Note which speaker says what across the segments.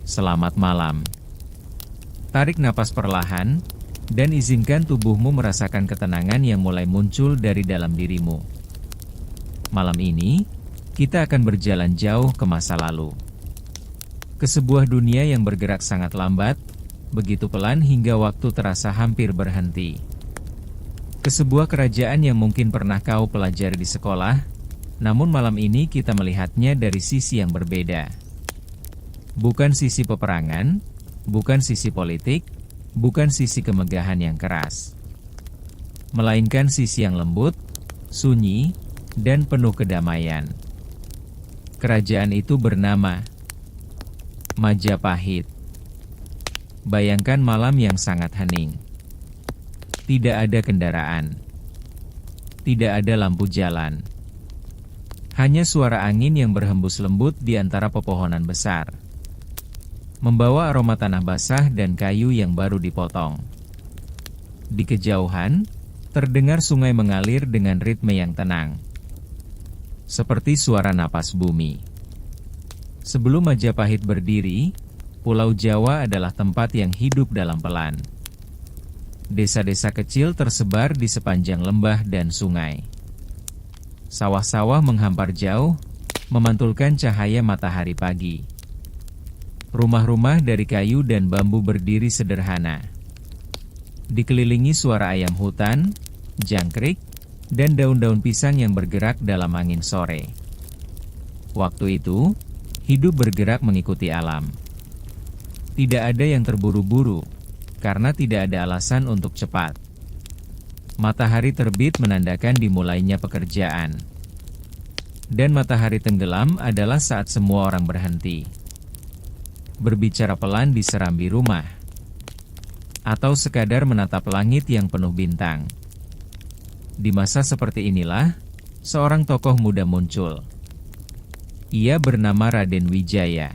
Speaker 1: Selamat malam. Tarik napas perlahan, dan izinkan tubuhmu merasakan ketenangan yang mulai muncul dari dalam dirimu. Malam ini, kita akan berjalan jauh ke masa lalu. Ke sebuah dunia yang bergerak sangat lambat, begitu pelan hingga waktu terasa hampir berhenti. Ke sebuah kerajaan yang mungkin pernah kau pelajari di sekolah, namun malam ini kita melihatnya dari sisi yang berbeda. Bukan sisi peperangan, bukan sisi politik, bukan sisi kemegahan yang keras. Melainkan sisi yang lembut, sunyi, dan penuh kedamaian. Kerajaan itu bernama Majapahit. Bayangkan malam yang sangat hening. Tidak ada kendaraan. Tidak ada lampu jalan. Hanya suara angin yang berhembus lembut di antara pepohonan besar, membawa aroma tanah basah dan kayu yang baru dipotong. Di kejauhan, terdengar sungai mengalir dengan ritme yang tenang, seperti suara napas bumi. Sebelum Majapahit berdiri, Pulau Jawa adalah tempat yang hidup dalam pelan. Desa-desa kecil tersebar di sepanjang lembah dan sungai. Sawah-sawah menghampar jauh, memantulkan cahaya matahari pagi. Rumah-rumah dari kayu dan bambu berdiri sederhana, dikelilingi suara ayam hutan, jangkrik, dan daun-daun pisang yang bergerak dalam angin sore. Waktu itu, hidup bergerak mengikuti alam. Tidak ada yang terburu-buru, karena tidak ada alasan untuk cepat. Matahari terbit menandakan dimulainya pekerjaan. Dan matahari tenggelam adalah saat semua orang berhenti. Berbicara pelan di serambi rumah, atau sekadar menatap langit yang penuh bintang. Di masa seperti inilah, seorang tokoh muda muncul. Ia bernama Raden Wijaya.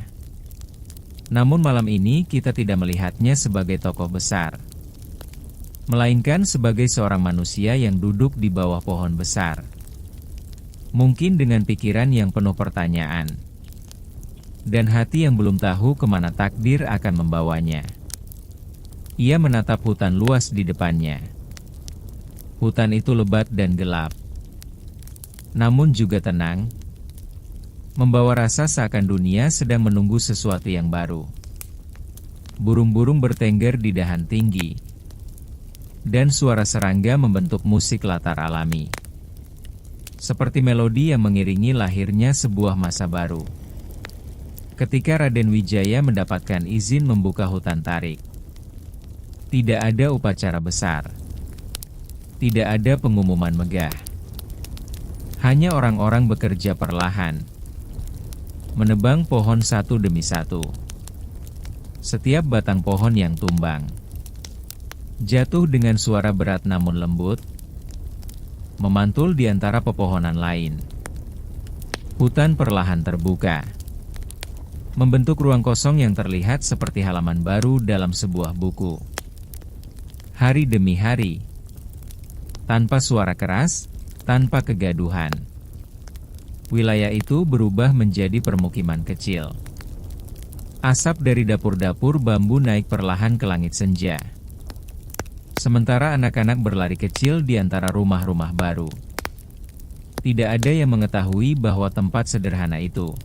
Speaker 1: Namun malam ini kita tidak melihatnya sebagai tokoh besar, melainkan sebagai seorang manusia yang duduk di bawah pohon besar. Mungkin dengan pikiran yang penuh pertanyaan, dan hati yang belum tahu kemana takdir akan membawanya. Ia menatap hutan luas di depannya. Hutan itu lebat dan gelap, namun juga tenang, membawa rasa seakan dunia sedang menunggu sesuatu yang baru. Burung-burung bertengger di dahan tinggi, dan suara serangga membentuk musik latar alami, seperti melodi yang mengiringi lahirnya sebuah masa baru. Ketika Raden Wijaya mendapatkan izin membuka hutan tarik, tidak ada upacara besar, tidak ada pengumuman megah. Hanya orang-orang bekerja perlahan, menebang pohon satu demi satu. Setiap batang pohon yang tumbang, jatuh dengan suara berat namun lembut, memantul di antara pepohonan lain. Hutan perlahan terbuka, membentuk ruang kosong yang terlihat seperti halaman baru dalam sebuah buku. Hari demi hari, tanpa suara keras, tanpa kegaduhan, wilayah itu berubah menjadi permukiman kecil. Asap dari dapur-dapur bambu naik perlahan ke langit senja. Sementara anak-anak berlari kecil di antara rumah-rumah baru. Tidak ada yang mengetahui bahwa tempat sederhana itu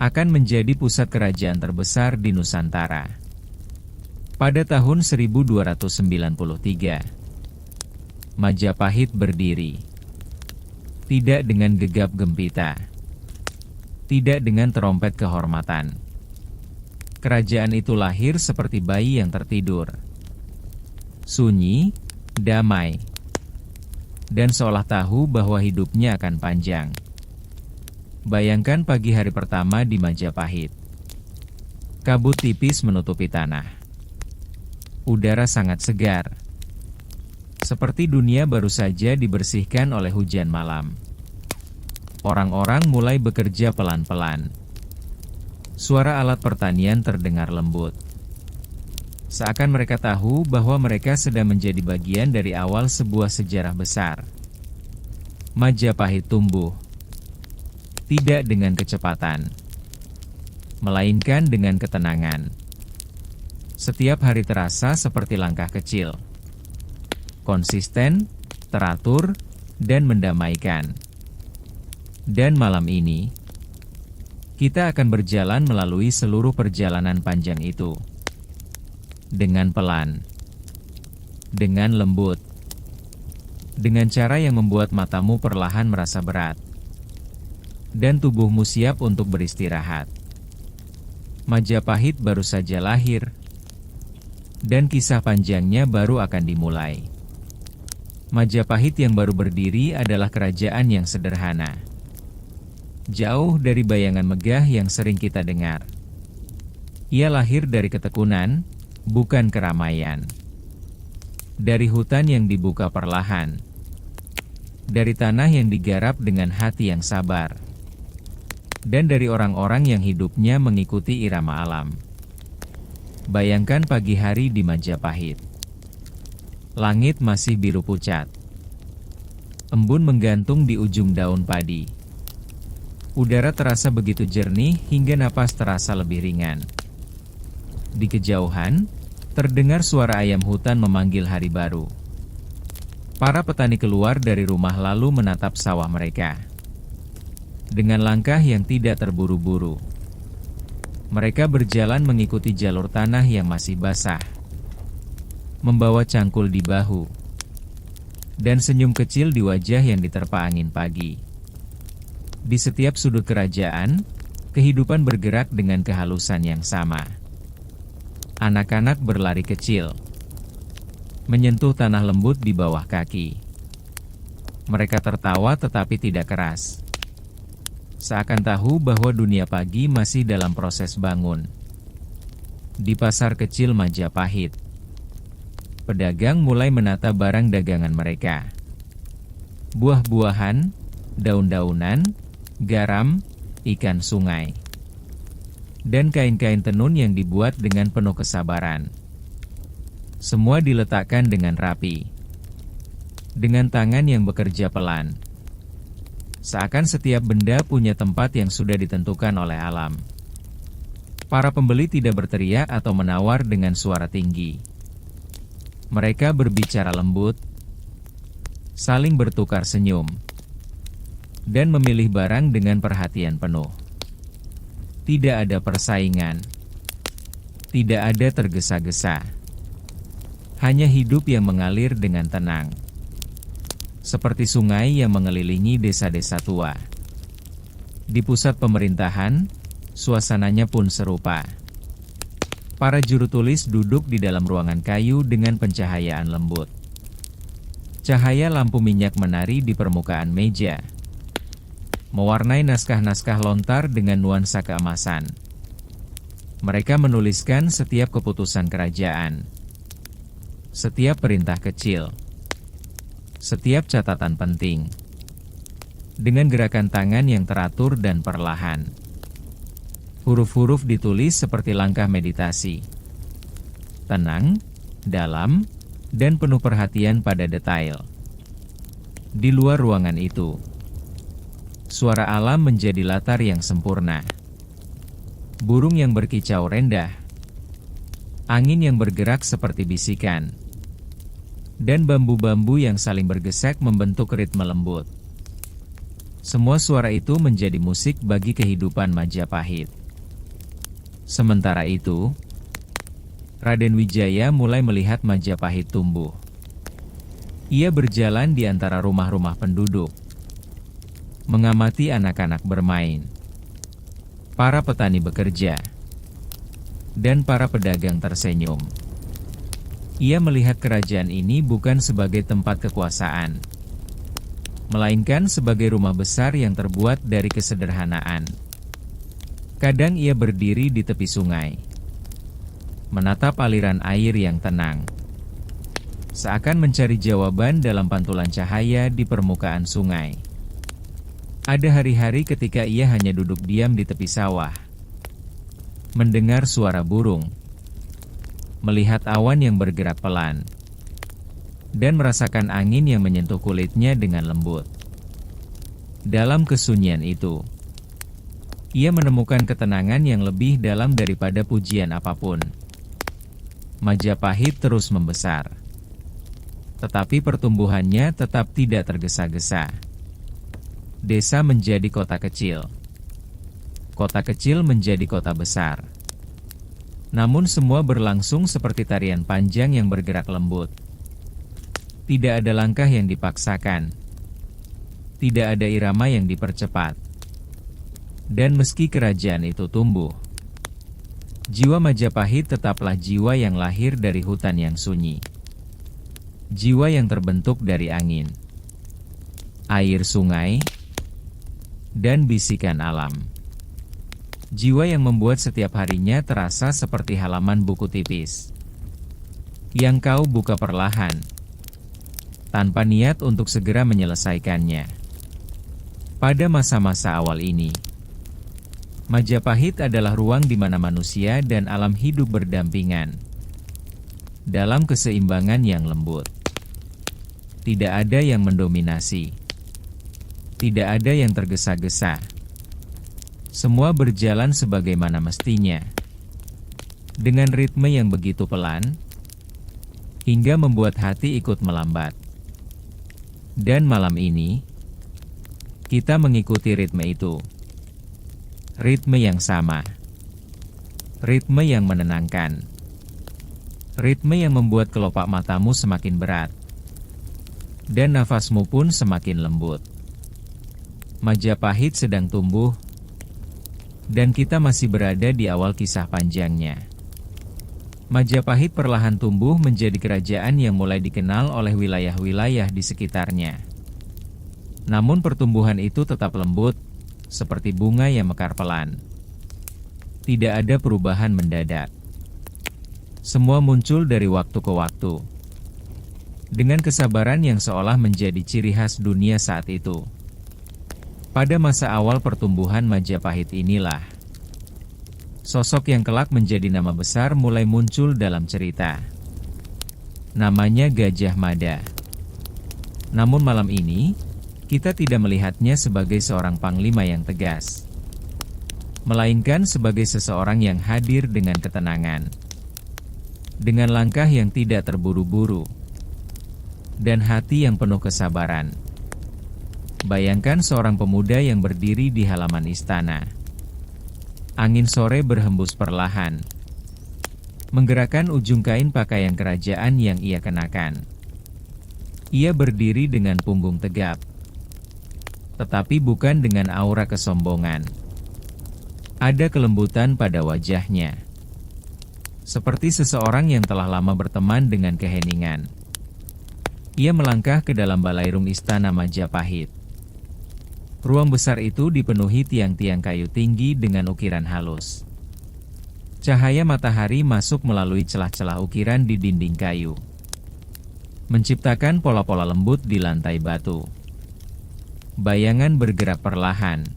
Speaker 1: akan menjadi pusat kerajaan terbesar di Nusantara. Pada tahun 1293, Majapahit berdiri. Tidak dengan gegap gempita, tidak dengan trompet kehormatan. Kerajaan itu lahir seperti bayi yang tertidur. Sunyi, damai, dan seolah tahu bahwa hidupnya akan panjang. Bayangkan pagi hari pertama di Majapahit. Kabut tipis menutupi tanah. Udara sangat segar, seperti dunia baru saja dibersihkan oleh hujan malam. Orang-orang mulai bekerja pelan-pelan. Suara alat pertanian terdengar lembut. Seakan mereka tahu bahwa mereka sedang menjadi bagian dari awal sebuah sejarah besar. Majapahit tumbuh, tidak dengan kecepatan, melainkan dengan ketenangan. Setiap hari terasa seperti langkah kecil, konsisten, teratur, dan mendamaikan. Dan malam ini, kita akan berjalan melalui seluruh perjalanan panjang itu. Dengan pelan, dengan lembut, dengan cara yang membuat matamu perlahan merasa berat, dan tubuhmu siap untuk beristirahat. Majapahit baru saja lahir, dan kisah panjangnya baru akan dimulai. Majapahit yang baru berdiri adalah kerajaan yang sederhana, jauh dari bayangan megah yang sering kita dengar. Ia lahir dari ketekunan, bukan keramaian. Dari hutan yang dibuka perlahan, dari tanah yang digarap dengan hati yang sabar, dan dari orang-orang yang hidupnya mengikuti irama alam. Bayangkan pagi hari di Majapahit. Langit masih biru pucat. Embun menggantung di ujung daun padi. Udara terasa begitu jernih hingga napas terasa lebih ringan. Di kejauhan, terdengar suara ayam hutan memanggil hari baru. Para petani keluar dari rumah lalu menatap sawah mereka. Dengan langkah yang tidak terburu-buru, mereka berjalan mengikuti jalur tanah yang masih basah, membawa cangkul di bahu, dan senyum kecil di wajah yang diterpa angin pagi. Di setiap sudut kerajaan, kehidupan bergerak dengan kehalusan yang sama. Anak-anak berlari kecil, menyentuh tanah lembut di bawah kaki. Mereka tertawa tetapi tidak keras, seakan tahu bahwa dunia pagi masih dalam proses bangun. Di pasar kecil Majapahit, pedagang mulai menata barang dagangan mereka. Buah-buahan, daun-daunan, garam, ikan sungai, dan kain-kain tenun yang dibuat dengan penuh kesabaran. Semua diletakkan dengan rapi, dengan tangan yang bekerja pelan. Seakan setiap benda punya tempat yang sudah ditentukan oleh alam. Para pembeli tidak berteriak atau menawar dengan suara tinggi. Mereka berbicara lembut, saling bertukar senyum, dan memilih barang dengan perhatian penuh. Tidak ada persaingan, tidak ada tergesa-gesa. Hanya hidup yang mengalir dengan tenang, seperti sungai yang mengelilingi desa-desa tua. Di pusat pemerintahan, suasananya pun serupa. Para juru tulis duduk di dalam ruangan kayu dengan pencahayaan lembut. Cahaya lampu minyak menari di permukaan meja, mewarnai naskah-naskah lontar dengan nuansa keemasan. Mereka menuliskan setiap keputusan kerajaan, setiap perintah kecil, setiap catatan penting, dengan gerakan tangan yang teratur dan perlahan. Huruf-huruf ditulis seperti langkah meditasi, tenang, dalam, dan penuh perhatian pada detail. Di luar ruangan itu, suara alam menjadi latar yang sempurna. Burung yang berkicau rendah, angin yang bergerak seperti bisikan, dan bambu-bambu yang saling bergesek membentuk ritme lembut. Semua suara itu menjadi musik bagi kehidupan Majapahit. Sementara itu, Raden Wijaya mulai melihat Majapahit tumbuh. Ia berjalan di antara rumah-rumah penduduk, mengamati anak-anak bermain, para petani bekerja, dan para pedagang tersenyum. Ia melihat kerajaan ini bukan sebagai tempat kekuasaan, melainkan sebagai rumah besar yang terbuat dari kesederhanaan. Kadang ia berdiri di tepi sungai, menatap aliran air yang tenang, seakan mencari jawaban dalam pantulan cahaya di permukaan sungai. Ada hari-hari ketika ia hanya duduk diam di tepi sawah, mendengar suara burung, melihat awan yang bergerak pelan, dan merasakan angin yang menyentuh kulitnya dengan lembut. Dalam kesunyian itu, Ia menemukan ketenangan yang lebih dalam daripada pujian apapun. Majapahit terus membesar. Tetapi pertumbuhannya tetap tidak tergesa-gesa. Desa menjadi kota kecil. Kota kecil menjadi kota besar. Namun semua berlangsung seperti tarian panjang yang bergerak lembut. Tidak ada langkah yang dipaksakan. Tidak ada irama yang dipercepat. Dan meski kerajaan itu tumbuh, jiwa Majapahit tetaplah jiwa yang lahir dari hutan yang sunyi. Jiwa yang terbentuk dari angin, air sungai, dan bisikan alam. Jiwa yang membuat setiap harinya terasa seperti halaman buku tipis yang kau buka perlahan, tanpa niat untuk segera menyelesaikannya. Pada masa-masa awal ini, Majapahit adalah ruang di mana manusia dan alam hidup berdampingan dalam keseimbangan yang lembut. Tidak ada yang mendominasi. Tidak ada yang tergesa-gesa. Semua berjalan sebagaimana mestinya, dengan ritme yang begitu pelan, hingga membuat hati ikut melambat. Dan malam ini, kita mengikuti ritme itu. Ritme yang sama. Ritme yang menenangkan. Ritme yang membuat kelopak matamu semakin berat. Dan nafasmu pun semakin lembut. Majapahit sedang tumbuh. Dan kita masih berada di awal kisah panjangnya. Majapahit perlahan tumbuh menjadi kerajaan yang mulai dikenal oleh wilayah-wilayah di sekitarnya. Namun pertumbuhan itu tetap lembut, seperti bunga yang mekar pelan. Tidak ada perubahan mendadak. Semua muncul dari waktu ke waktu, dengan kesabaran yang seolah menjadi ciri khas dunia saat itu. Pada masa awal pertumbuhan Majapahit inilah, sosok yang kelak menjadi nama besar mulai muncul dalam cerita. Namanya Gajah Mada. Namun malam ini, kita tidak melihatnya sebagai seorang panglima yang tegas, melainkan sebagai seseorang yang hadir dengan ketenangan, dengan langkah yang tidak terburu-buru, dan hati yang penuh kesabaran. Bayangkan seorang pemuda yang berdiri di halaman istana. Angin sore berhembus perlahan, menggerakkan ujung kain pakaian kerajaan yang ia kenakan. Ia berdiri dengan punggung tegap, tetapi bukan dengan aura kesombongan. Ada kelembutan pada wajahnya, seperti seseorang yang telah lama berteman dengan keheningan. Ia melangkah ke dalam balairung istana Majapahit. Ruang besar itu dipenuhi tiang-tiang kayu tinggi dengan ukiran halus. Cahaya matahari masuk melalui celah-celah ukiran di dinding kayu, menciptakan pola-pola lembut di lantai batu. Bayangan bergerak perlahan,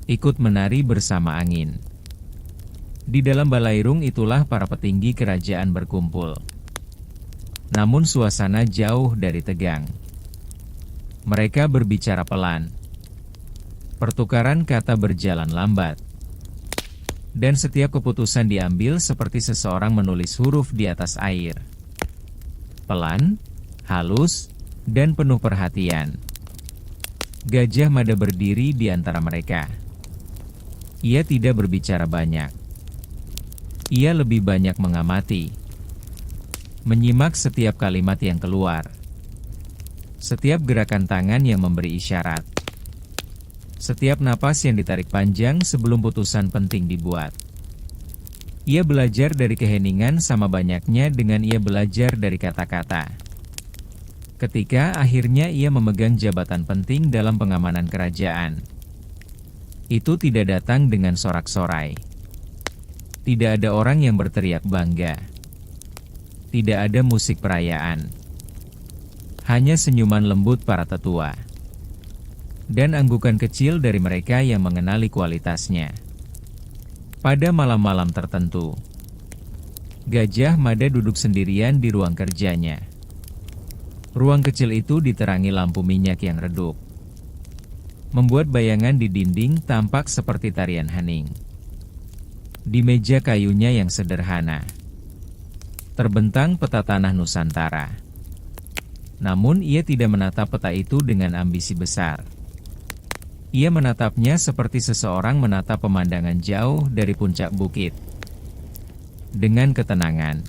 Speaker 1: ikut menari bersama angin. Di dalam balairung itulah para petinggi kerajaan berkumpul. Namun suasana jauh dari tegang. Mereka berbicara pelan. Pertukaran kata berjalan lambat. Dan setiap keputusan diambil seperti seseorang menulis huruf di atas air. Pelan, halus, dan penuh perhatian. Gajah Mada berdiri di antara mereka. Ia tidak berbicara banyak. Ia lebih banyak mengamati, menyimak setiap kalimat yang keluar, setiap gerakan tangan yang memberi isyarat, setiap napas yang ditarik panjang sebelum putusan penting dibuat. Ia belajar dari keheningan sama banyaknya dengan ia belajar dari kata-kata. Ketika akhirnya ia memegang jabatan penting dalam pengamanan kerajaan, itu tidak datang dengan sorak-sorai. Tidak ada orang yang berteriak bangga. Tidak ada musik perayaan. Hanya senyuman lembut para tetua. Dan anggukan kecil dari mereka yang mengenali kualitasnya. Pada malam-malam tertentu, Gajah Mada duduk sendirian di ruang kerjanya. Ruang kecil itu diterangi lampu minyak yang redup. membuat bayangan di dinding tampak seperti tarian hening. Di meja kayunya yang sederhana, terbentang peta tanah Nusantara. Namun ia tidak menatap peta itu dengan ambisi besar. Ia menatapnya seperti seseorang menatap pemandangan jauh dari puncak bukit. Dengan ketenangan,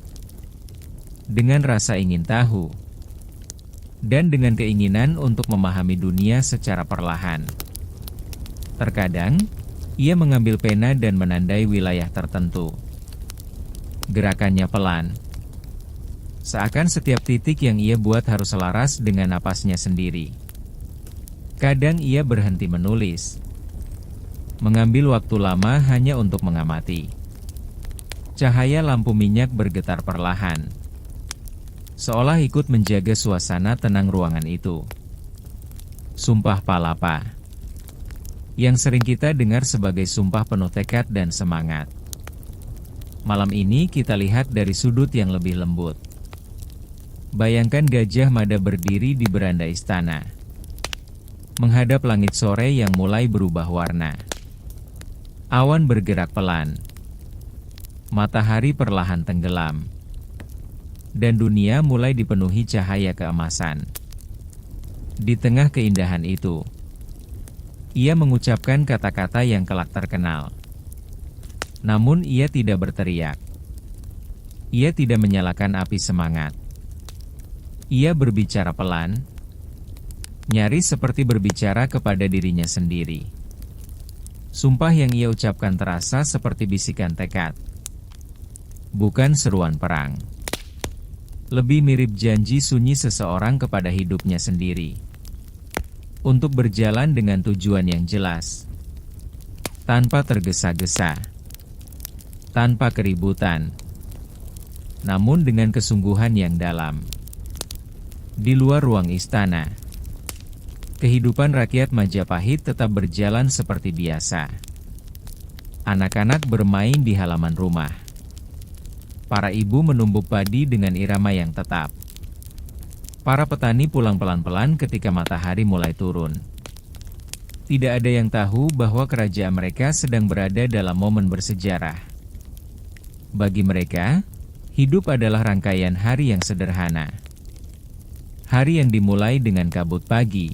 Speaker 1: dengan rasa ingin tahu, dan dengan keinginan untuk memahami dunia secara perlahan. Terkadang, ia mengambil pena dan menandai wilayah tertentu. Gerakannya pelan, seakan setiap titik yang ia buat harus selaras dengan napasnya sendiri. Kadang ia berhenti menulis, mengambil waktu lama hanya untuk mengamati. Cahaya lampu minyak bergetar perlahan, seolah ikut menjaga suasana tenang ruangan itu. Sumpah palapa, yang sering kita dengar sebagai sumpah penuh tekad dan semangat. Malam ini kita lihat dari sudut yang lebih lembut. Bayangkan Gajah Mada berdiri di beranda istana, menghadap langit sore yang mulai berubah warna. Awan bergerak pelan, matahari perlahan tenggelam, dan dunia mulai dipenuhi cahaya keemasan. Di tengah keindahan itu, ia mengucapkan kata-kata yang kelak terkenal. Namun ia tidak berteriak. Ia tidak menyalakan api semangat. Ia berbicara pelan, nyaris seperti berbicara kepada dirinya sendiri. Sumpah yang ia ucapkan terasa seperti bisikan tekad, bukan seruan perang. Lebih mirip janji sunyi seseorang kepada hidupnya sendiri, untuk berjalan dengan tujuan yang jelas, tanpa tergesa-gesa, tanpa keributan, namun dengan kesungguhan yang dalam. Di luar ruang istana, kehidupan rakyat Majapahit tetap berjalan seperti biasa. Anak-anak bermain di halaman rumah. Para ibu menumbuk padi dengan irama yang tetap. Para petani pulang pelan-pelan ketika matahari mulai turun. Tidak ada yang tahu bahwa kerajaan mereka sedang berada dalam momen bersejarah. Bagi mereka, hidup adalah rangkaian hari yang sederhana. Hari yang dimulai dengan kabut pagi,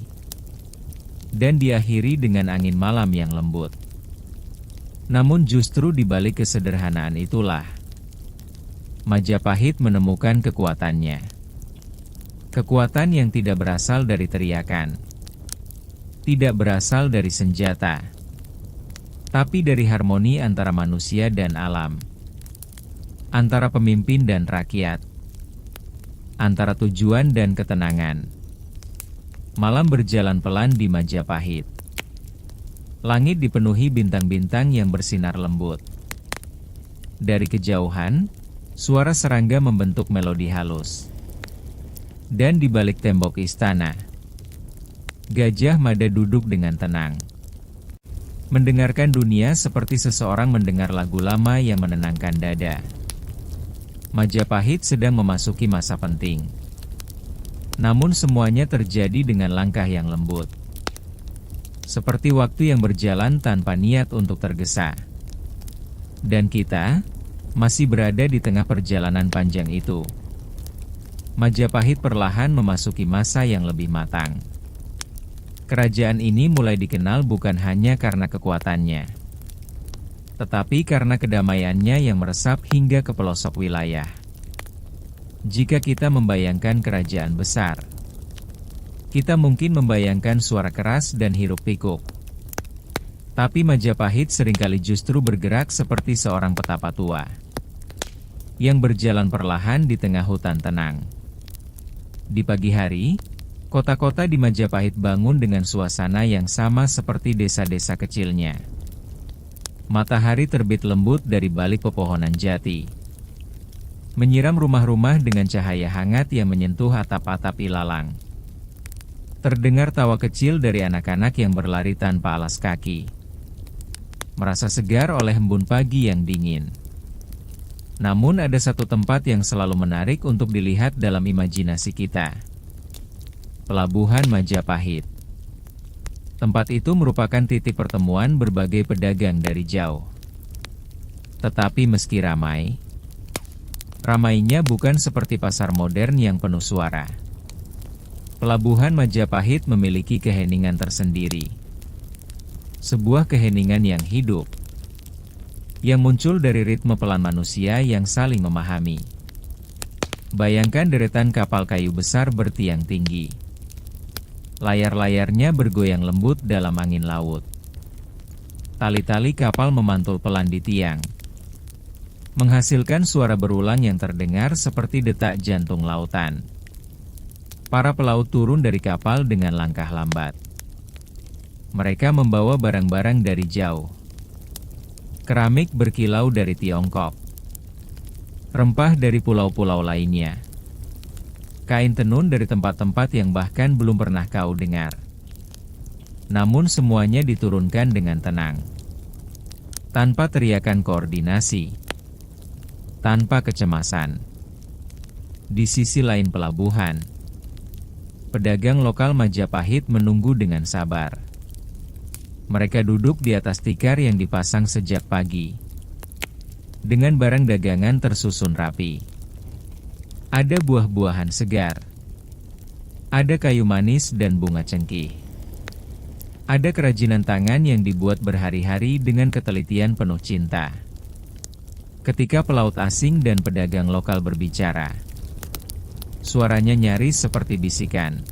Speaker 1: dan diakhiri dengan angin malam yang lembut. Namun justru di balik kesederhanaan itulah, Majapahit menemukan kekuatannya. Kekuatan yang tidak berasal dari teriakan, tidak berasal dari senjata, tapi dari harmoni antara manusia dan alam, antara pemimpin dan rakyat, antara tujuan dan ketenangan. Malam berjalan pelan di Majapahit. Langit dipenuhi bintang-bintang yang bersinar lembut. Dari kejauhan, suara serangga membentuk melodi halus. Dan di balik tembok istana, Gajah Mada duduk dengan tenang, mendengarkan dunia seperti seseorang mendengar lagu lama yang menenangkan dada. Majapahit sedang memasuki masa penting. Namun semuanya terjadi dengan langkah yang lembut. Seperti waktu yang berjalan tanpa niat untuk tergesa. Dan kita masih berada di tengah perjalanan panjang itu. Majapahit perlahan memasuki masa yang lebih matang. Kerajaan ini mulai dikenal bukan hanya karena kekuatannya, tetapi karena kedamaiannya yang meresap hingga ke pelosok wilayah. Jika kita membayangkan kerajaan besar, kita mungkin membayangkan suara keras dan hiruk-pikuk. Tapi Majapahit seringkali justru bergerak seperti seorang petapa tua, yang berjalan perlahan di tengah hutan tenang. Di pagi hari, kota-kota di Majapahit bangun dengan suasana yang sama seperti desa-desa kecilnya. Matahari terbit lembut dari balik pepohonan jati, menyiram rumah-rumah dengan cahaya hangat yang menyentuh atap-atap ilalang. Terdengar tawa kecil dari anak-anak yang berlari tanpa alas kaki, merasa segar oleh embun pagi yang dingin. Namun ada satu tempat yang selalu menarik untuk dilihat dalam imajinasi kita. Pelabuhan Majapahit. Tempat itu merupakan titik pertemuan berbagai pedagang dari jauh. Tetapi meski ramai, ramainya bukan seperti pasar modern yang penuh suara. Pelabuhan Majapahit memiliki keheningan tersendiri. Sebuah keheningan yang hidup, yang muncul dari ritme pelan manusia yang saling memahami. Bayangkan deretan kapal kayu besar bertiang tinggi. Layar-layarnya bergoyang lembut dalam angin laut. Tali-tali kapal memantul pelan di tiang, menghasilkan suara berulang yang terdengar seperti detak jantung lautan. Para pelaut turun dari kapal dengan langkah lambat. Mereka membawa barang-barang dari jauh. Keramik berkilau dari Tiongkok. Rempah dari pulau-pulau lainnya. Kain tenun dari tempat-tempat yang bahkan belum pernah kau dengar. Namun semuanya diturunkan dengan tenang. Tanpa teriakan koordinasi. Tanpa kecemasan. Di sisi lain pelabuhan, pedagang lokal Majapahit menunggu dengan sabar. Mereka duduk di atas tikar yang dipasang sejak pagi. Dengan barang dagangan tersusun rapi. Ada buah-buahan segar. Ada kayu manis dan bunga cengkih. Ada kerajinan tangan yang dibuat berhari-hari dengan ketelitian penuh cinta. Ketika pelaut asing dan pedagang lokal berbicara, suaranya nyaris seperti bisikan.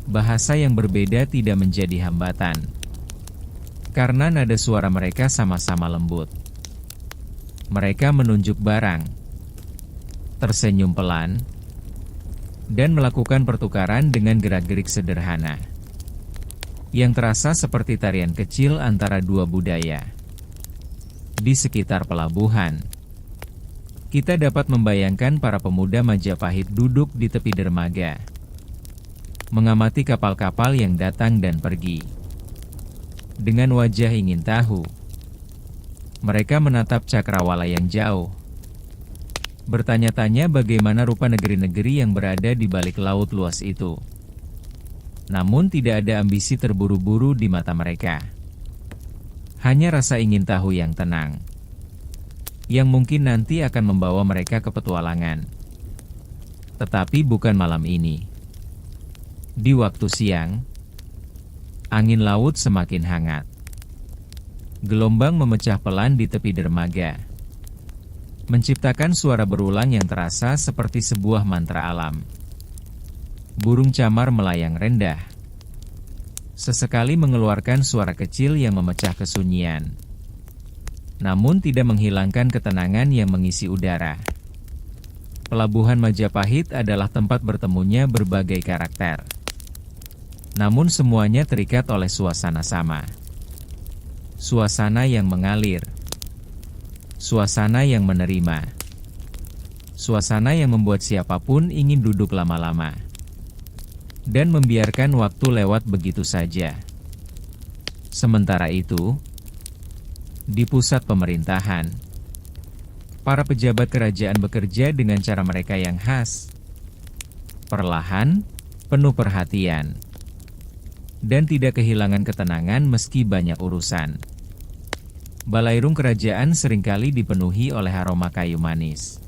Speaker 1: Bahasa yang berbeda tidak menjadi hambatan, karena nada suara mereka sama-sama lembut. Mereka menunjuk barang, tersenyum pelan, dan melakukan pertukaran dengan gerak-gerik sederhana, yang terasa seperti tarian kecil antara dua budaya. Di sekitar pelabuhan, kita dapat membayangkan para pemuda Majapahit duduk di tepi dermaga, mengamati kapal-kapal yang datang dan pergi. Dengan wajah ingin tahu, mereka menatap cakrawala yang jauh, bertanya-tanya bagaimana rupa negeri-negeri yang berada di balik laut luas itu. Namun tidak ada ambisi terburu-buru di mata mereka. Hanya rasa ingin tahu yang tenang, yang mungkin nanti akan membawa mereka ke petualangan. Tetapi bukan malam ini. Di waktu siang, angin laut semakin hangat. Gelombang memecah pelan di tepi dermaga, menciptakan suara berulang yang terasa seperti sebuah mantra alam. Burung camar melayang rendah, sesekali mengeluarkan suara kecil yang memecah kesunyian, namun tidak menghilangkan ketenangan yang mengisi udara. Pelabuhan Majapahit adalah tempat bertemunya berbagai karakter, namun semuanya terikat oleh suasana sama. Suasana yang mengalir, suasana yang menerima, suasana yang membuat siapapun ingin duduk lama-lama dan membiarkan waktu lewat begitu saja. Sementara itu, di pusat pemerintahan, para pejabat kerajaan bekerja dengan cara mereka yang khas, perlahan, penuh perhatian, dan tidak kehilangan ketenangan meski banyak urusan. Balairung kerajaan seringkali dipenuhi oleh aroma kayu manis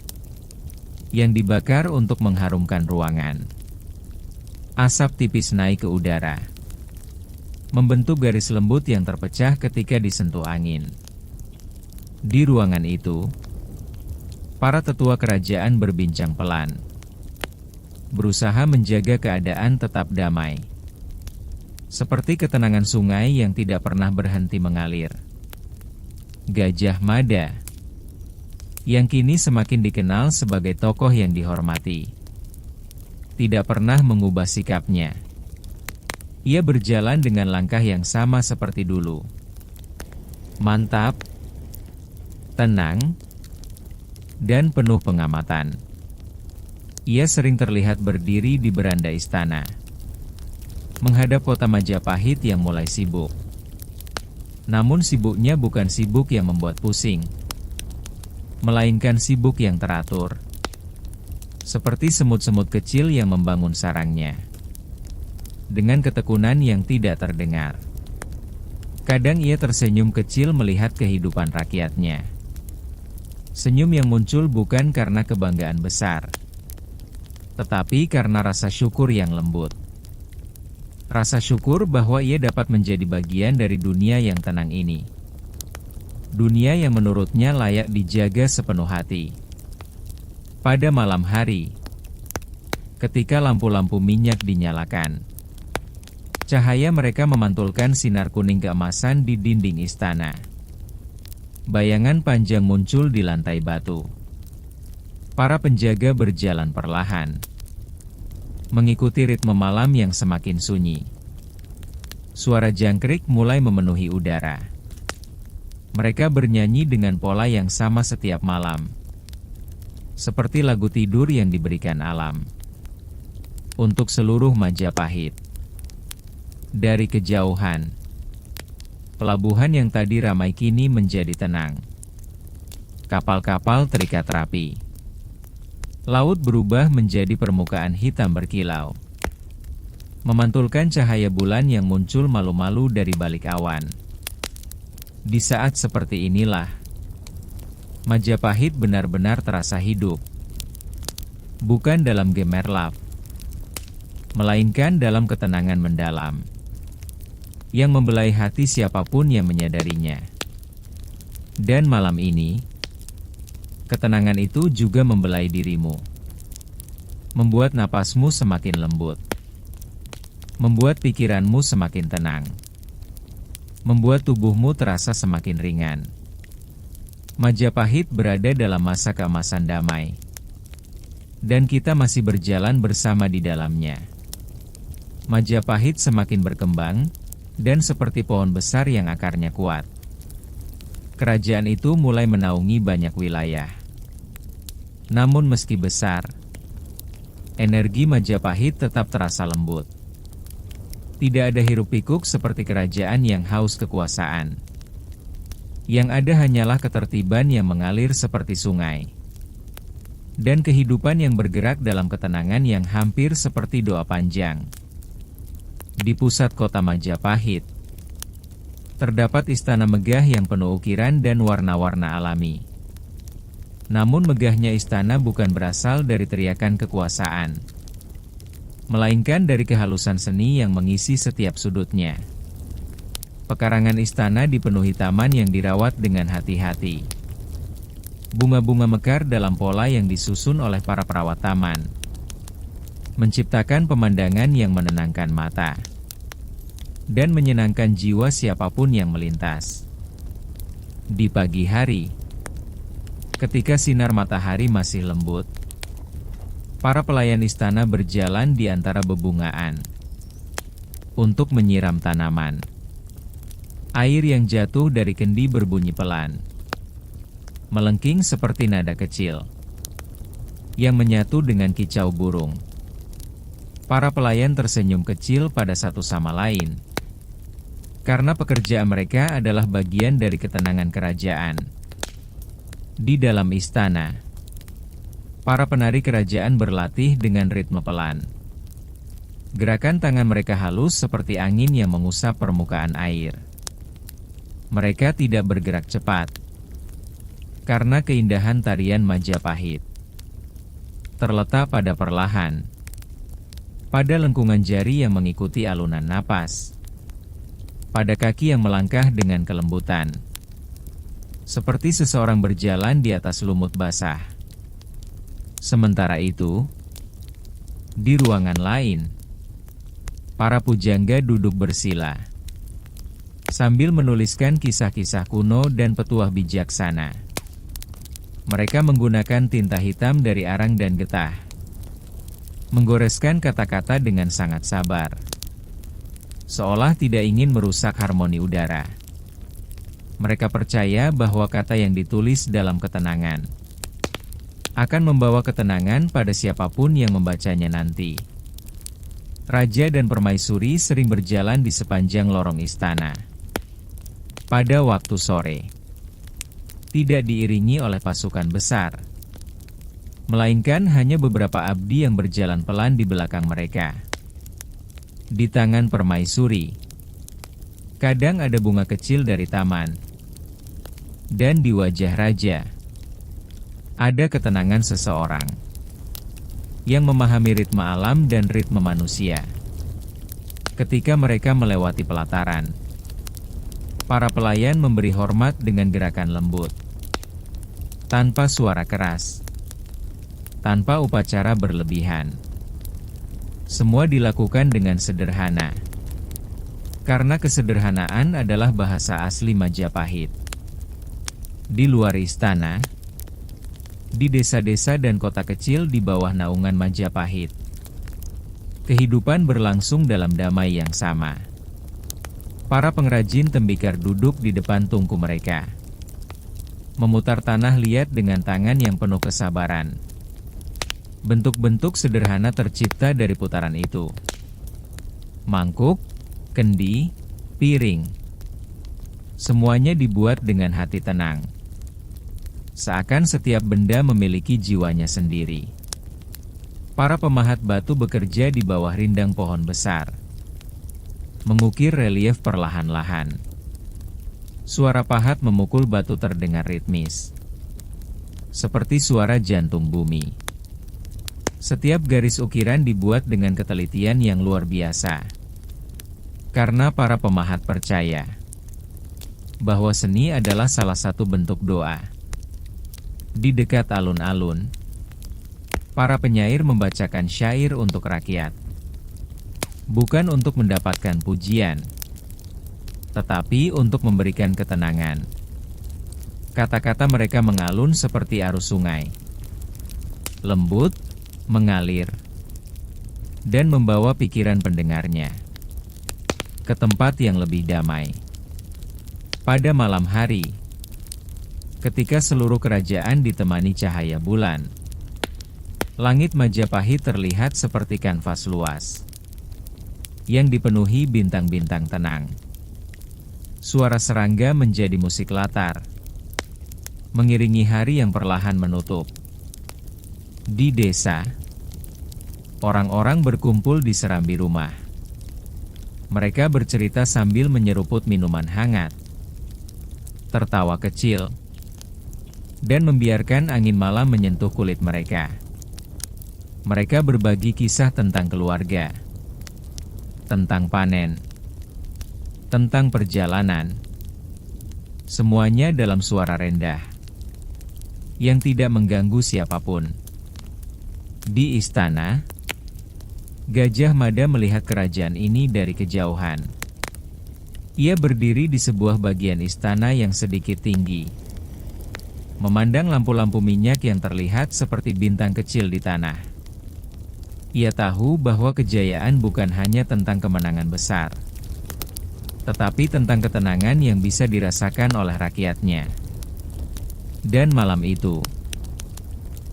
Speaker 1: yang dibakar untuk mengharumkan ruangan. Asap tipis naik ke udara, membentuk garis lembut yang terpecah ketika disentuh angin. Di ruangan itu, para tetua kerajaan berbincang pelan, berusaha menjaga keadaan tetap damai, seperti ketenangan sungai yang tidak pernah berhenti mengalir. Gajah Mada, yang kini semakin dikenal sebagai tokoh yang dihormati, tidak pernah mengubah sikapnya. Ia berjalan dengan langkah yang sama seperti dulu. Mantap, tenang, dan penuh pengamatan. Ia sering terlihat berdiri di beranda istana, menghadap kota Majapahit yang mulai sibuk. Namun sibuknya bukan sibuk yang membuat pusing, melainkan sibuk yang teratur, seperti semut-semut kecil yang membangun sarangnya. dengan ketekunan yang tidak terdengar. Kadang ia tersenyum kecil melihat kehidupan rakyatnya. Senyum yang muncul bukan karena kebanggaan besar, tetapi karena rasa syukur yang lembut. Rasa syukur bahwa ia dapat menjadi bagian dari dunia yang tenang ini. Dunia yang menurutnya layak dijaga sepenuh hati. Pada malam hari, ketika lampu-lampu minyak dinyalakan, cahaya mereka memantulkan sinar kuning keemasan di dinding istana. Bayangan panjang muncul di lantai batu. Para penjaga berjalan perlahan, mengikuti ritme malam yang semakin sunyi. Suara jangkrik mulai memenuhi udara. Mereka bernyanyi dengan pola yang sama setiap malam, seperti lagu tidur yang diberikan alam untuk seluruh Majapahit. Dari kejauhan, pelabuhan yang tadi ramai kini menjadi tenang. Kapal-kapal terikat rapi. Laut berubah menjadi permukaan hitam berkilau, memantulkan cahaya bulan yang muncul malu-malu dari balik awan. Di saat seperti inilah, Majapahit benar-benar terasa hidup. Bukan dalam gemerlap, melainkan dalam ketenangan mendalam, yang membelai hati siapapun yang menyadarinya. Dan malam ini, ketenangan itu juga membelai dirimu, membuat napasmu semakin lembut, membuat pikiranmu semakin tenang, membuat tubuhmu terasa semakin ringan. Majapahit berada dalam masa keemasan damai, dan kita masih berjalan bersama di dalamnya. Majapahit semakin berkembang, dan seperti pohon besar yang akarnya kuat, kerajaan itu mulai menaungi banyak wilayah. Namun meski besar, energi Majapahit tetap terasa lembut. Tidak ada hiruk-pikuk seperti kerajaan yang haus kekuasaan. Yang ada hanyalah ketertiban yang mengalir seperti sungai, dan kehidupan yang bergerak dalam ketenangan yang hampir seperti doa panjang. Di pusat kota Majapahit, terdapat istana megah yang penuh ukiran dan warna-warna alami. Namun megahnya istana bukan berasal dari teriakan kekuasaan, melainkan dari kehalusan seni yang mengisi setiap sudutnya. Pekarangan istana dipenuhi taman yang dirawat dengan hati-hati. Bunga-bunga mekar dalam pola yang disusun oleh para perawat taman, menciptakan pemandangan yang menenangkan mata dan menyenangkan jiwa siapapun yang melintas. Di pagi hari, ketika sinar matahari masih lembut, para pelayan istana berjalan di antara bebungaan untuk menyiram tanaman. Air yang jatuh dari kendi berbunyi pelan, melengking seperti nada kecil yang menyatu dengan kicau burung. Para pelayan tersenyum kecil pada satu sama lain, karena pekerjaan mereka adalah bagian dari ketenangan kerajaan. Di dalam istana, para penari kerajaan berlatih dengan ritme pelan. Gerakan tangan mereka halus seperti angin yang mengusap permukaan air. Mereka tidak bergerak cepat, karena keindahan tarian Majapahit terletak pada perlahan, pada lengkungan jari yang mengikuti alunan napas, pada kaki yang melangkah dengan kelembutan, seperti seseorang berjalan di atas lumut basah. Sementara itu, di ruangan lain, para pujangga duduk bersila, sambil menuliskan kisah-kisah kuno dan petuah bijaksana. Mereka menggunakan tinta hitam dari arang dan getah, menggoreskan kata-kata dengan sangat sabar, seolah tidak ingin merusak harmoni udara. Mereka percaya bahwa kata yang ditulis dalam ketenangan akan membawa ketenangan pada siapapun yang membacanya nanti. Raja dan permaisuri sering berjalan di sepanjang lorong istana pada waktu sore, tidak diiringi oleh pasukan besar, melainkan hanya beberapa abdi yang berjalan pelan di belakang mereka. Di tangan permaisuri, kadang ada bunga kecil dari taman. Dan di wajah raja, ada ketenangan seseorang yang memahami ritme alam dan ritme manusia. Ketika mereka melewati pelataran, para pelayan memberi hormat dengan gerakan lembut, tanpa suara keras, tanpa upacara berlebihan. Semua dilakukan dengan sederhana, karena kesederhanaan adalah bahasa asli Majapahit. Di luar istana, di desa-desa dan kota kecil di bawah naungan Majapahit, kehidupan berlangsung dalam damai yang sama. Para pengrajin tembikar duduk di depan tungku mereka, memutar tanah liat dengan tangan yang penuh kesabaran. Bentuk-bentuk sederhana tercipta dari putaran itu. Mangkuk, kendi, piring, semuanya dibuat dengan hati tenang. Seakan setiap benda memiliki jiwanya sendiri. Para pemahat batu bekerja di bawah rindang pohon besar, mengukir relief perlahan-lahan. Suara pahat memukul batu terdengar ritmis, seperti suara jantung bumi. Setiap garis ukiran dibuat dengan ketelitian yang luar biasa, karena para pemahat percaya bahwa seni adalah salah satu bentuk doa. Di dekat alun-alun, para penyair membacakan syair untuk rakyat, bukan untuk mendapatkan pujian, tetapi untuk memberikan ketenangan. Kata-kata mereka mengalun seperti arus sungai, lembut, mengalir, dan membawa pikiran pendengarnya ke tempat yang lebih damai. Pada malam hari, ketika seluruh kerajaan ditemani cahaya bulan, langit Majapahit terlihat seperti kanvas luas yang dipenuhi bintang-bintang tenang. Suara serangga menjadi musik latar, mengiringi hari yang perlahan menutup. Di desa, orang-orang berkumpul di serambi rumah. Mereka bercerita sambil menyeruput minuman hangat, tertawa kecil, dan membiarkan angin malam menyentuh kulit mereka. Mereka berbagi kisah tentang keluarga, tentang panen, tentang perjalanan. Semuanya dalam suara rendah, yang tidak mengganggu siapapun. Di istana, Gajah Mada melihat kerajaan ini dari kejauhan. Ia berdiri di sebuah bagian istana yang sedikit tinggi, memandang lampu-lampu minyak yang terlihat seperti bintang kecil di tanah. Ia tahu bahwa kejayaan bukan hanya tentang kemenangan besar, tetapi tentang ketenangan yang bisa dirasakan oleh rakyatnya. Dan malam itu,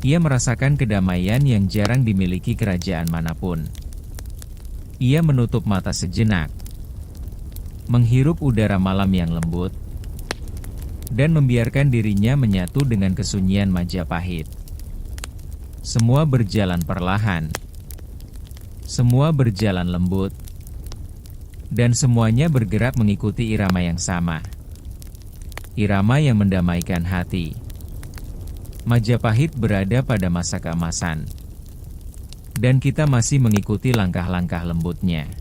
Speaker 1: ia merasakan kedamaian yang jarang dimiliki kerajaan manapun. Ia menutup mata sejenak, menghirup udara malam yang lembut, dan membiarkan dirinya menyatu dengan kesunyian Majapahit. Semua berjalan perlahan, semua berjalan lembut, dan semuanya bergerak mengikuti irama yang sama. Irama yang mendamaikan hati. Majapahit berada pada masa keemasan, dan kita masih mengikuti langkah-langkah lembutnya.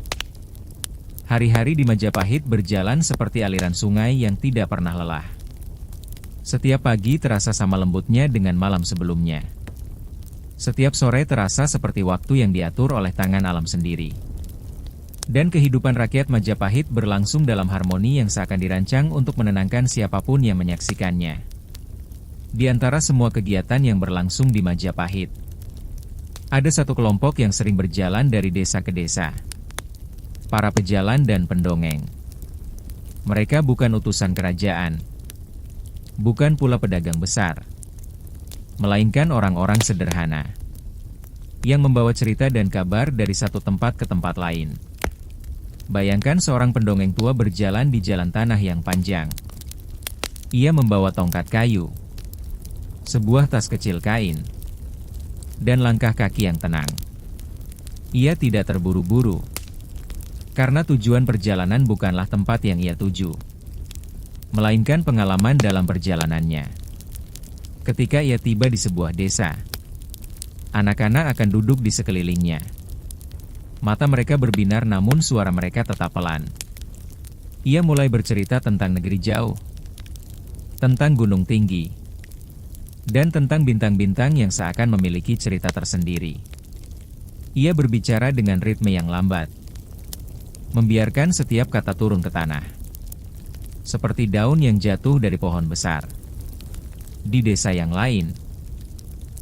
Speaker 1: Hari-hari di Majapahit berjalan seperti aliran sungai yang tidak pernah lelah. Setiap pagi terasa sama lembutnya dengan malam sebelumnya. Setiap sore terasa seperti waktu yang diatur oleh tangan alam sendiri. Dan kehidupan rakyat Majapahit berlangsung dalam harmoni yang seakan dirancang untuk menenangkan siapapun yang menyaksikannya. Di antara semua kegiatan yang berlangsung di Majapahit, ada satu kelompok yang sering berjalan dari desa ke desa. Para pejalan dan pendongeng. Mereka bukan utusan kerajaan, bukan pula pedagang besar, melainkan orang-orang sederhana, yang membawa cerita dan kabar dari satu tempat ke tempat lain. Bayangkan seorang pendongeng tua berjalan di jalan tanah yang panjang. Ia membawa tongkat kayu, sebuah tas kecil kain, dan langkah kaki yang tenang. Ia tidak terburu-buru, Karena tujuan perjalanan bukanlah tempat yang ia tuju, melainkan pengalaman dalam perjalanannya. Ketika ia tiba di sebuah desa, anak-anak akan duduk di sekelilingnya. Mata mereka berbinar namun suara mereka tetap pelan. Ia mulai bercerita tentang negeri jauh, tentang gunung tinggi, dan tentang bintang-bintang yang seakan memiliki cerita tersendiri. Ia berbicara dengan ritme yang lambat, membiarkan setiap kata turun ke tanah, seperti daun yang jatuh dari pohon besar. Di desa yang lain,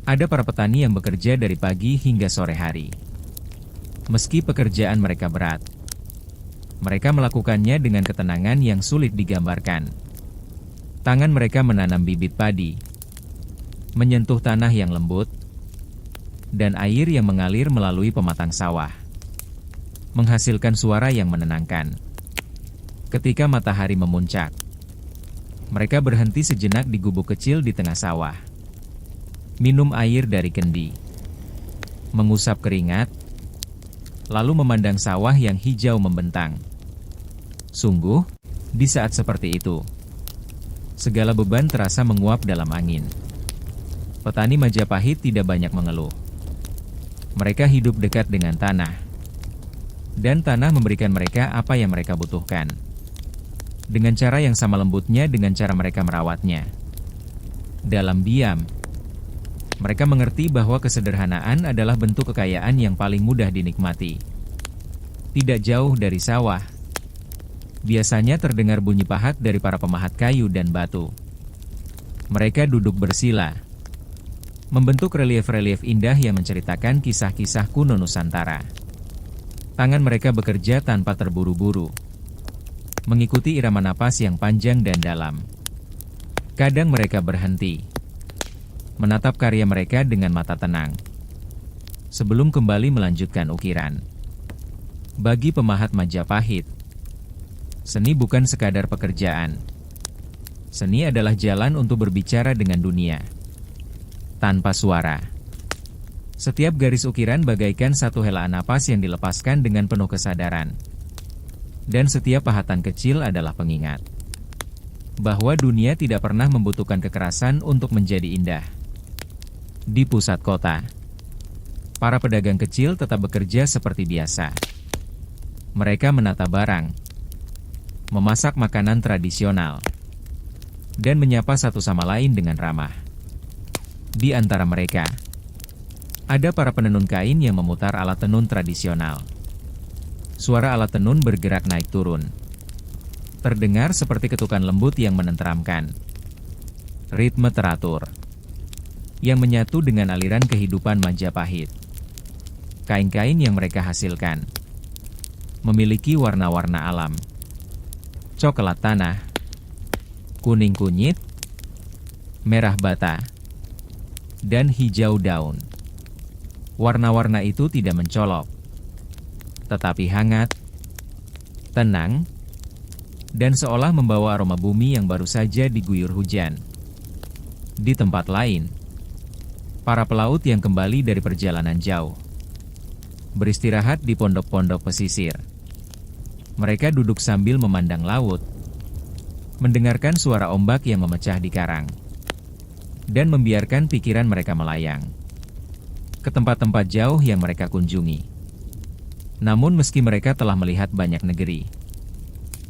Speaker 1: ada para petani yang bekerja dari pagi hingga sore hari. Meski pekerjaan mereka berat, mereka melakukannya dengan ketenangan yang sulit digambarkan. Tangan mereka menanam bibit padi, menyentuh tanah yang lembut, dan air yang mengalir melalui pematang sawah, menghasilkan suara yang menenangkan. Ketika matahari memuncak, mereka berhenti sejenak di gubuk kecil di tengah sawah, minum air dari kendi, mengusap keringat, lalu memandang sawah yang hijau membentang. Sungguh, di saat seperti itu, segala beban terasa menguap dalam angin. Petani Majapahit tidak banyak mengeluh. Mereka hidup dekat dengan tanah, dan tanah memberikan mereka apa yang mereka butuhkan, dengan cara yang sama lembutnya dengan cara mereka merawatnya. Dalam diam, mereka mengerti bahwa kesederhanaan adalah bentuk kekayaan yang paling mudah dinikmati. Tidak jauh dari sawah, biasanya terdengar bunyi pahat dari para pemahat kayu dan batu. Mereka duduk bersila, membentuk relief-relief indah yang menceritakan kisah-kisah kuno Nusantara. Tangan mereka bekerja tanpa terburu-buru, mengikuti irama napas yang panjang dan dalam. Kadang mereka berhenti, menatap karya mereka dengan mata tenang, sebelum kembali melanjutkan ukiran. Bagi pemahat Majapahit, seni bukan sekadar pekerjaan. Seni adalah jalan untuk berbicara dengan dunia, tanpa suara. Setiap garis ukiran bagaikan satu helaan napas yang dilepaskan dengan penuh kesadaran. Dan setiap pahatan kecil adalah pengingat bahwa dunia tidak pernah membutuhkan kekerasan untuk menjadi indah. Di pusat kota, para pedagang kecil tetap bekerja seperti biasa. Mereka menata barang, memasak makanan tradisional, dan menyapa satu sama lain dengan ramah. Di antara mereka, ada para penenun kain yang memutar alat tenun tradisional. Suara alat tenun bergerak naik turun, terdengar seperti ketukan lembut yang menenteramkan. Ritme teratur yang menyatu dengan aliran kehidupan Majapahit. Kain-kain yang mereka hasilkan memiliki warna-warna alam. Coklat tanah, kuning kunyit, merah bata, dan hijau daun. Warna-warna itu tidak mencolok, tetapi hangat, tenang, dan seolah membawa aroma bumi yang baru saja diguyur hujan. Di tempat lain, para pelaut yang kembali dari perjalanan jauh beristirahat di pondok-pondok pesisir. Mereka duduk sambil memandang laut, mendengarkan suara ombak yang memecah di karang, dan membiarkan pikiran mereka melayang ke tempat-tempat jauh yang mereka kunjungi. Namun meski mereka telah melihat banyak negeri,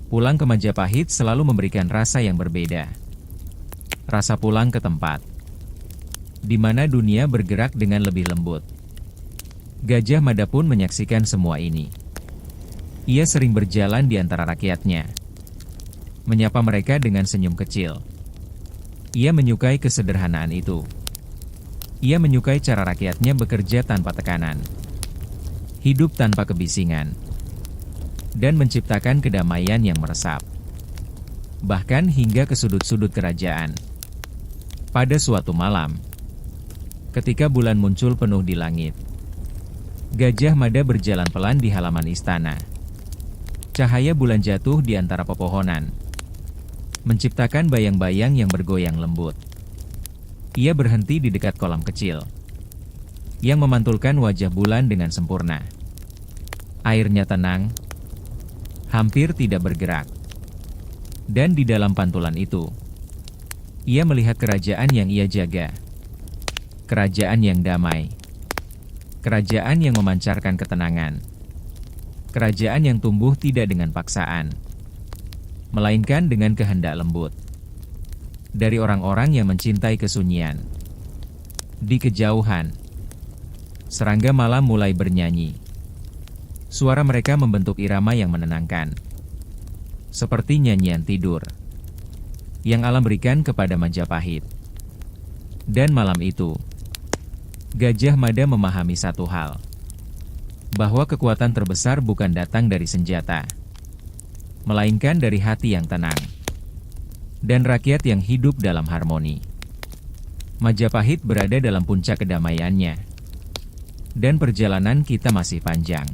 Speaker 1: pulang ke Majapahit selalu memberikan rasa yang berbeda. Rasa pulang ke tempat di mana dunia bergerak dengan lebih lembut. Gajah Mada pun menyaksikan semua ini. Ia sering berjalan di antara rakyatnya, menyapa mereka dengan senyum kecil. Ia menyukai kesederhanaan itu. Ia menyukai cara rakyatnya bekerja tanpa tekanan, hidup tanpa kebisingan, dan menciptakan kedamaian yang meresap, bahkan hingga ke sudut-sudut kerajaan. Pada suatu malam, ketika bulan muncul penuh di langit, Gajah Mada berjalan pelan di halaman istana. Cahaya bulan jatuh di antara pepohonan, menciptakan bayang-bayang yang bergoyang lembut. Ia berhenti di dekat kolam kecil, yang memantulkan wajah bulan dengan sempurna. Airnya tenang, hampir tidak bergerak. Dan di dalam pantulan itu, ia melihat kerajaan yang ia jaga. Kerajaan yang damai. Kerajaan yang memancarkan ketenangan. Kerajaan yang tumbuh tidak dengan paksaan, melainkan dengan kehendak lembut. Dari orang-orang yang mencintai kesunyian. Di kejauhan, serangga malam mulai bernyanyi. Suara mereka membentuk irama yang menenangkan. Seperti nyanyian tidur yang alam berikan kepada Majapahit. Dan malam itu, Gajah Mada memahami satu hal, bahwa kekuatan terbesar bukan datang dari senjata, melainkan dari hati yang tenang, dan rakyat yang hidup dalam harmoni. Majapahit berada dalam puncak kedamaiannya, dan perjalanan kita masih panjang.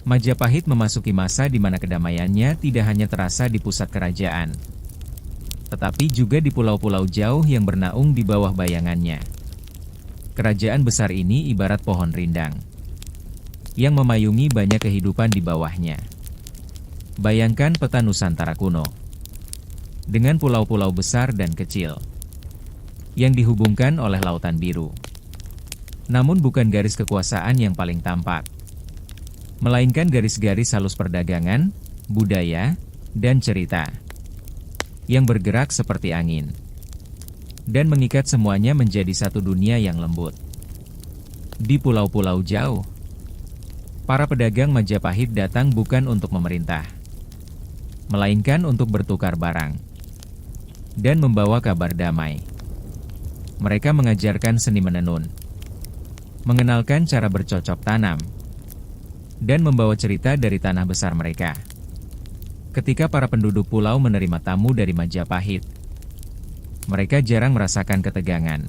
Speaker 1: Majapahit memasuki masa di mana kedamaiannya tidak hanya terasa di pusat kerajaan, tetapi juga di pulau-pulau jauh yang bernaung di bawah bayangannya. Kerajaan besar ini ibarat pohon rindang, yang memayungi banyak kehidupan di bawahnya. Bayangkan peta Nusantara kuno, dengan pulau-pulau besar dan kecil, yang dihubungkan oleh lautan biru. Namun bukan garis kekuasaan yang paling tampak, melainkan garis-garis halus perdagangan, budaya, dan cerita, yang bergerak seperti angin, dan mengikat semuanya menjadi satu dunia yang lembut. Di pulau-pulau jauh, para pedagang Majapahit datang bukan untuk memerintah, melainkan untuk bertukar barang, dan membawa kabar damai. Mereka mengajarkan seni menenun, mengenalkan cara bercocok tanam, dan membawa cerita dari tanah besar mereka. Ketika para penduduk pulau menerima tamu dari Majapahit, mereka jarang merasakan ketegangan.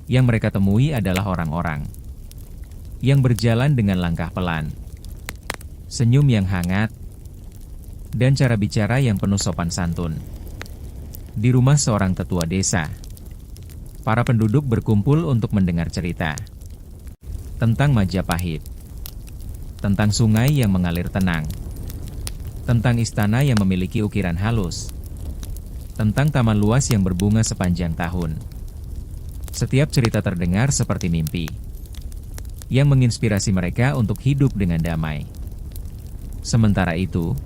Speaker 1: Yang mereka temui adalah orang-orang yang berjalan dengan langkah pelan, senyum yang hangat, dan cara bicara yang penuh sopan santun. Di rumah seorang tetua desa, para penduduk berkumpul untuk mendengar cerita tentang Majapahit, tentang sungai yang mengalir tenang, tentang istana yang memiliki ukiran halus, tentang taman luas yang berbunga sepanjang tahun. Setiap cerita terdengar seperti mimpi, yang menginspirasi mereka untuk hidup dengan damai. Sementara itu,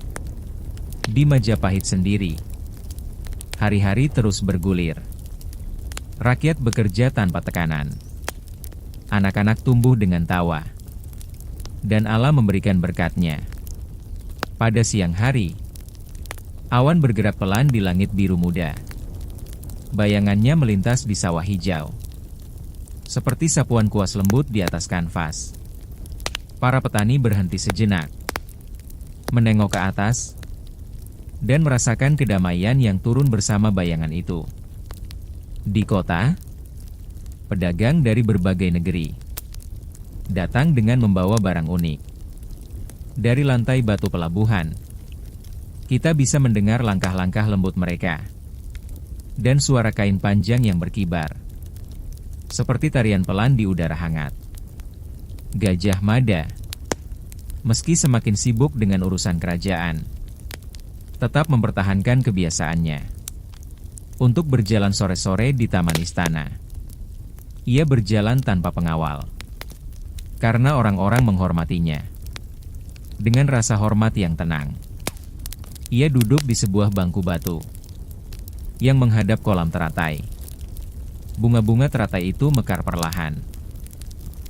Speaker 1: di Majapahit sendiri, hari-hari terus bergulir. Rakyat bekerja tanpa tekanan. Anak-anak tumbuh dengan tawa. Dan alam memberikan berkatnya. Pada siang hari, awan bergerak pelan di langit biru muda. Bayangannya melintas di sawah hijau, seperti sapuan kuas lembut di atas kanvas. Para petani berhenti sejenak, menengok ke atas, dan merasakan kedamaian yang turun bersama bayangan itu. Di kota, pedagang dari berbagai negeri datang dengan membawa barang unik. Dari lantai batu pelabuhan, kita bisa mendengar langkah-langkah lembut mereka, dan suara kain panjang yang berkibar, seperti tarian pelan di udara hangat. Gajah Mada, meski semakin sibuk dengan urusan kerajaan, tetap mempertahankan kebiasaannya untuk berjalan sore-sore di taman istana. Ia berjalan tanpa pengawal, karena orang-orang menghormatinya. Dengan rasa hormat yang tenang, ia duduk di sebuah bangku batu yang menghadap kolam teratai. Bunga-bunga teratai itu mekar perlahan,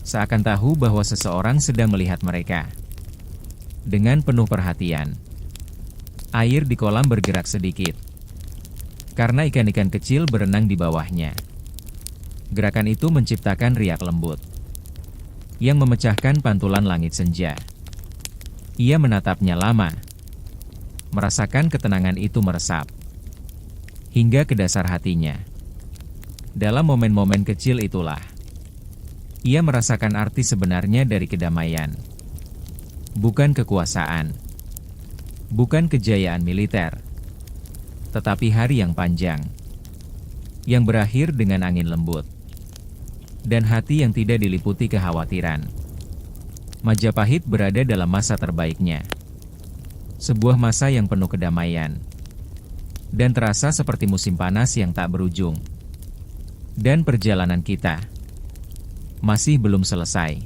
Speaker 1: seakan tahu bahwa seseorang sedang melihat mereka. Dengan penuh perhatian, air di kolam bergerak sedikit, karena ikan-ikan kecil berenang di bawahnya. Gerakan itu menciptakan riak lembut, yang memecahkan pantulan langit senja. Ia menatapnya lama, merasakan ketenangan itu meresap hingga ke dasar hatinya. Dalam momen-momen kecil itulah, ia merasakan arti sebenarnya dari kedamaian. Bukan kekuasaan, bukan kejayaan militer, tetapi hari yang panjang, yang berakhir dengan angin lembut, dan hati yang tidak diliputi kekhawatiran. Majapahit berada dalam masa terbaiknya. Sebuah masa yang penuh kedamaian. Dan terasa seperti musim panas yang tak berujung. Dan perjalanan kita masih belum selesai.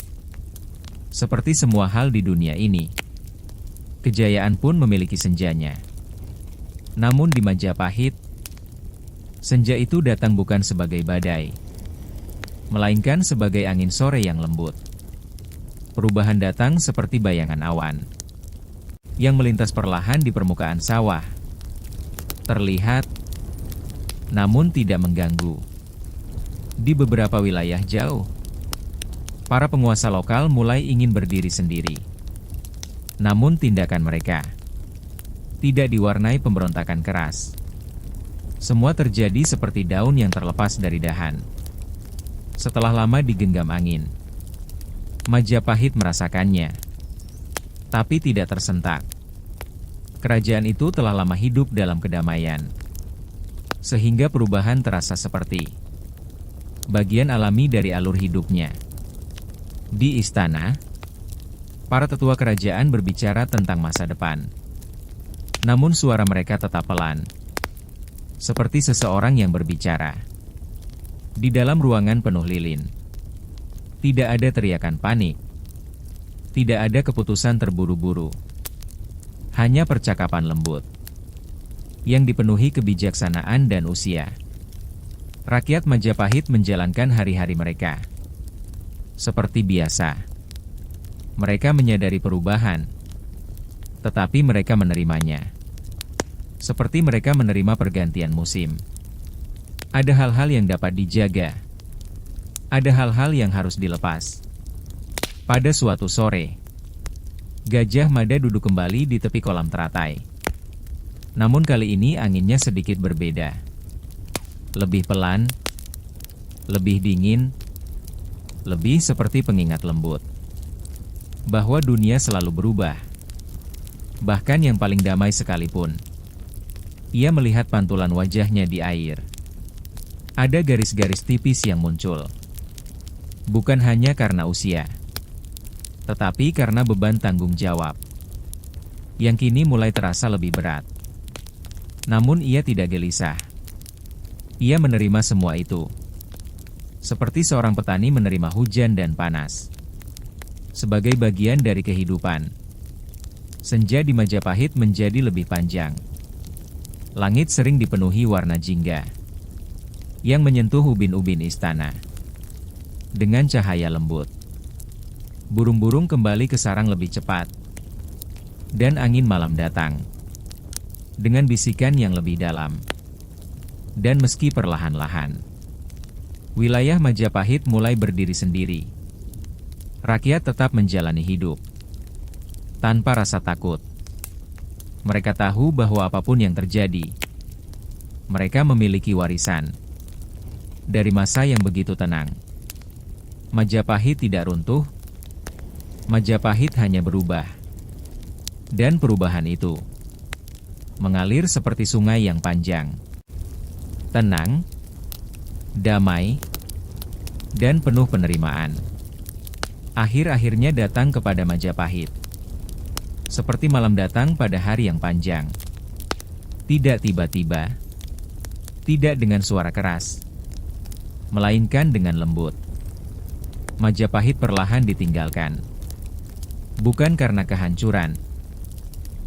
Speaker 1: Seperti semua hal di dunia ini, kejayaan pun memiliki senjanya. Namun di Majapahit, senja itu datang bukan sebagai badai, melainkan sebagai angin sore yang lembut. Perubahan datang seperti bayangan awan yang melintas perlahan di permukaan sawah. Terlihat, namun tidak mengganggu. Di beberapa wilayah jauh, para penguasa lokal mulai ingin berdiri sendiri. Namun tindakan mereka tidak diwarnai pemberontakan keras. Semua terjadi seperti daun yang terlepas dari dahan. Setelah lama digenggam angin, Majapahit merasakannya, tapi tidak tersentak. Kerajaan itu telah lama hidup dalam kedamaian, sehingga perubahan terasa seperti bagian alami dari alur hidupnya. Di istana, para tetua kerajaan berbicara tentang masa depan. Namun suara mereka tetap pelan, seperti seseorang yang berbicara. Di dalam ruangan penuh lilin, tidak ada teriakan panik, tidak ada keputusan terburu-buru. Hanya percakapan lembut, yang dipenuhi kebijaksanaan dan usia. Rakyat Majapahit menjalankan hari-hari mereka seperti biasa. Mereka menyadari perubahan, tetapi mereka menerimanya. Seperti mereka menerima pergantian musim. Ada hal-hal yang dapat dijaga. Ada hal-hal yang harus dilepas. Pada suatu sore, Gajah Mada duduk kembali di tepi kolam teratai. Namun kali ini anginnya sedikit berbeda. Lebih pelan, lebih dingin, lebih seperti pengingat lembut bahwa dunia selalu berubah. Bahkan yang paling damai sekalipun. Ia melihat pantulan wajahnya di air. Ada garis-garis tipis yang muncul. Bukan hanya karena usia, tetapi karena beban tanggung jawab yang kini mulai terasa lebih berat. Namun ia tidak gelisah. Ia menerima semua itu, seperti seorang petani menerima hujan dan panas, sebagai bagian dari kehidupan. Senja di Majapahit menjadi lebih panjang. Langit sering dipenuhi warna jingga yang menyentuh ubin-ubin istana dengan cahaya lembut. Burung-burung kembali ke sarang lebih cepat, dan angin malam datang dengan bisikan yang lebih dalam. Dan meski perlahan-lahan, wilayah Majapahit mulai berdiri sendiri. Rakyat tetap menjalani hidup tanpa rasa takut. Mereka tahu bahwa apapun yang terjadi, mereka memiliki warisan dari masa yang begitu tenang. Majapahit tidak runtuh. Majapahit hanya berubah. Dan perubahan itu mengalir seperti sungai yang panjang, tenang, damai, dan penuh penerimaan. Akhir-akhirnya datang kepada Majapahit, seperti malam datang pada hari yang panjang. Tidak tiba-tiba, tidak dengan suara keras, melainkan dengan lembut. Majapahit perlahan ditinggalkan. Bukan karena kehancuran,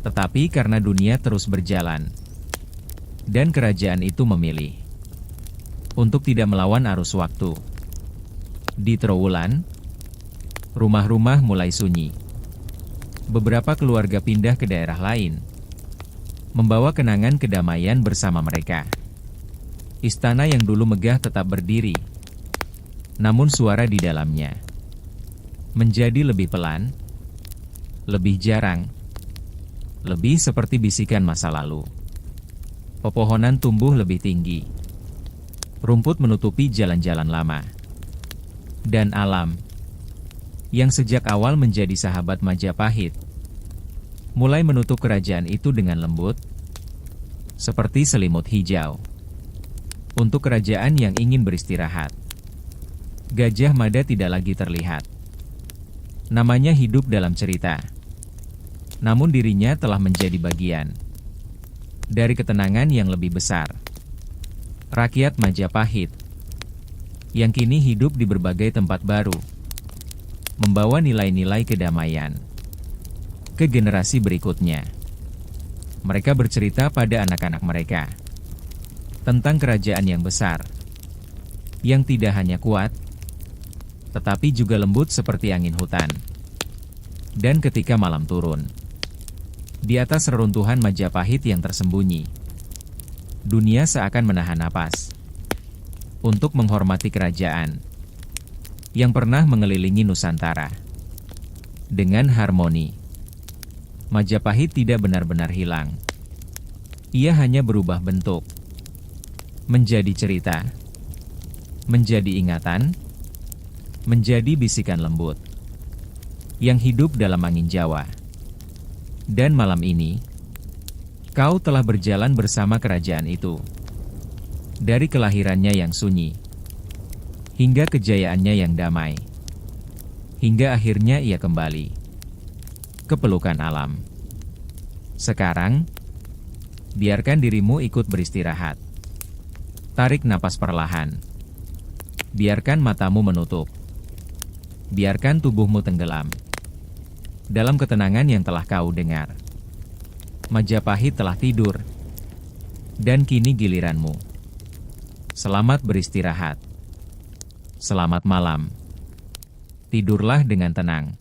Speaker 1: tetapi karena dunia terus berjalan. Dan kerajaan itu memilih untuk tidak melawan arus waktu. Di Trowulan, rumah-rumah mulai sunyi. Beberapa keluarga pindah ke daerah lain, membawa kenangan kedamaian bersama mereka. Istana yang dulu megah tetap berdiri, namun suara di dalamnya menjadi lebih pelan, lebih jarang, lebih seperti bisikan masa lalu. Pepohonan tumbuh lebih tinggi. Rumput menutupi jalan-jalan lama. Dan alam, yang sejak awal menjadi sahabat Majapahit, mulai menutup kerajaan itu dengan lembut, seperti selimut hijau. Untuk kerajaan yang ingin beristirahat, Gajah Mada tidak lagi terlihat. Namanya hidup dalam cerita, Namun dirinya telah menjadi bagian dari ketenangan yang lebih besar. Rakyat Majapahit yang kini hidup di berbagai tempat baru, membawa nilai-nilai kedamaian ke generasi berikutnya. Mereka bercerita pada anak-anak mereka tentang kerajaan yang besar, yang tidak hanya kuat, tetapi juga lembut seperti angin hutan. Dan ketika malam turun, di atas reruntuhan Majapahit yang tersembunyi, dunia seakan menahan napas untuk menghormati kerajaan yang pernah mengelilingi Nusantara. Dengan harmoni, Majapahit tidak benar-benar hilang. Ia hanya berubah bentuk, menjadi cerita, menjadi ingatan, menjadi bisikan lembut yang hidup dalam angin Jawa. Dan malam ini, kau telah berjalan bersama kerajaan itu, dari kelahirannya yang sunyi, hingga kejayaannya yang damai, hingga akhirnya ia kembali ke pelukan alam. Sekarang, biarkan dirimu ikut beristirahat. Tarik napas perlahan. Biarkan matamu menutup. Biarkan tubuhmu tenggelam dalam ketenangan yang telah kau dengar. Majapahit telah tidur, dan kini giliranmu. Selamat beristirahat. Selamat malam. Tidurlah dengan tenang.